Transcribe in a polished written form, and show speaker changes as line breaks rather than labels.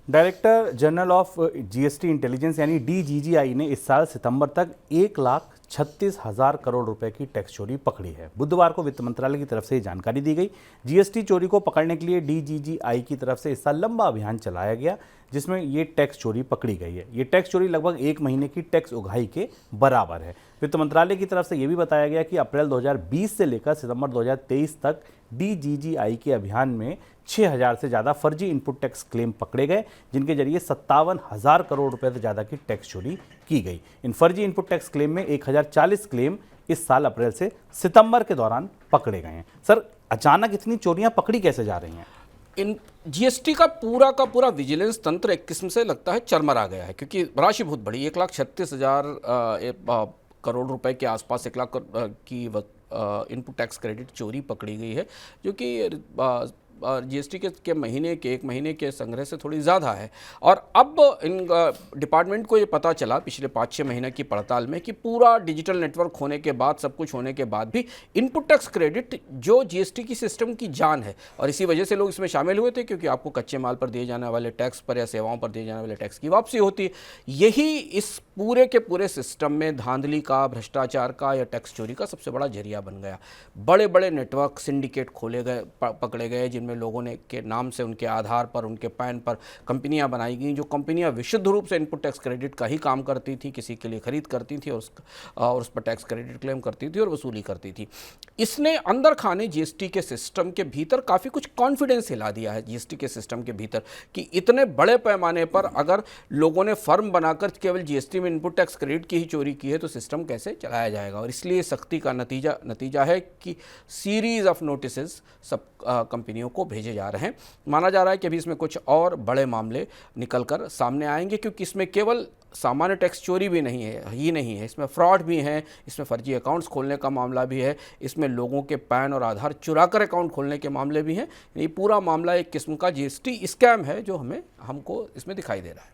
Director general of GST intelligence यानी DGGI ने इस साल सितंबर तक 1,36,000 करोड़ रुपए की टैक्स चोरी पकड़ी है। बुधवार को वित्त मंत्रालय की तरफ से ये जानकारी दी गई। जीएसटी चोरी को पकड़ने के लिए डीजीजीआई की तरफ से इस साल लंबा अभियान चलाया गया, जिसमें ये टैक्स चोरी पकड़ी गई है। ये टैक्स चोरी लगभग 1 महीने की टैक्स उगाही के बराबर है। वित्त मंत्रालय की तरफ से यह भी बताया गया कि अप्रैल 2020 से लेकर सितंबर 2023 तक डीजीजीआई के अभियान में 6,000 से ज़्यादा फर्जी इनपुट टैक्स क्लेम पकड़े गए, जिनके जरिए 57,000 करोड़ रुपए से ज़्यादा की टैक्स चोरी की गई। इन फर्जी इनपुट टैक्स क्लेम में 1,040 क्लेम इस साल अप्रैल से सितंबर के दौरान पकड़े गए हैं। सर, अचानक इतनी चोरियां पकड़ी कैसे जा रही हैं?
इन जीएसटी का पूरा विजिलेंस तंत्र एक किस्म से लगता है चरमरा गया है, क्योंकि राशि बहुत बड़ी 1,36,000 करोड़ रुपए के आसपास 1 लाख की इनपुट टैक्स क्रेडिट चोरी पकड़ी गई है, जो कि जीएसटी के 1 महीने के संग्रह से थोड़ी ज़्यादा है। और अब इन डिपार्टमेंट को ये पता चला पिछले 5-6 महीने की पड़ताल में कि पूरा डिजिटल नेटवर्क होने के बाद, सब कुछ होने के बाद भी इनपुट टैक्स क्रेडिट जो जीएसटी की सिस्टम की जान है, और इसी वजह से लोग इसमें शामिल हुए थे, क्योंकि आपको कच्चे माल पर दिए जाने वाले टैक्स पर या सेवाओं पर दिए जाने वाले टैक्स की वापसी होती है। यही इस पूरे के पूरे सिस्टम में धांधली का, भ्रष्टाचार का या टैक्स चोरी का सबसे बड़ा जरिया बन गया। बड़े बड़े नेटवर्क सिंडिकेट खोले गए, पकड़े गए, जिनमें लोगों ने के नाम से, उनके आधार पर, उनके पैन पर कंपनियां बनाई गई, जो कंपनियां विशुद्ध रूप से इनपुट टैक्स क्रेडिट का ही काम करती थी, किसी के लिए खरीद करती थी और उस पर टैक्स क्रेडिट क्लेम करती थी और वसूली करती थी। इसने अंदर खाने जीएसटी के सिस्टम के भीतर काफ़ी कुछ कॉन्फिडेंस हिला दिया है जीएसटी के सिस्टम के भीतर, कि इतने बड़े पैमाने पर अगर लोगों ने फर्म बनाकर केवल जीएसटी में इनपुट टैक्स क्रेडिट की ही चोरी की है तो सिस्टम कैसे चलाया जाएगा। और इसलिए सख्ती का नतीजा है कि सीरीज ऑफ नोटिसेस सब कंपनियों को भेजे जा रहे हैं। माना जा रहा है कि अभी इसमें कुछ और बड़े मामले निकलकर सामने आएंगे, क्योंकि इसमें केवल सामान्य टैक्स चोरी भी नहीं है, इसमें फ्रॉड भी है, इसमें फर्जी अकाउंट्स खोलने का मामला भी है, इसमें लोगों के पैन और आधार चुराकर अकाउंट खोलने के मामले भी हैं। ये पूरा मामला एक किस्म का जीएसटी स्कैम है जो हमको इसमें दिखाई दे रहा है।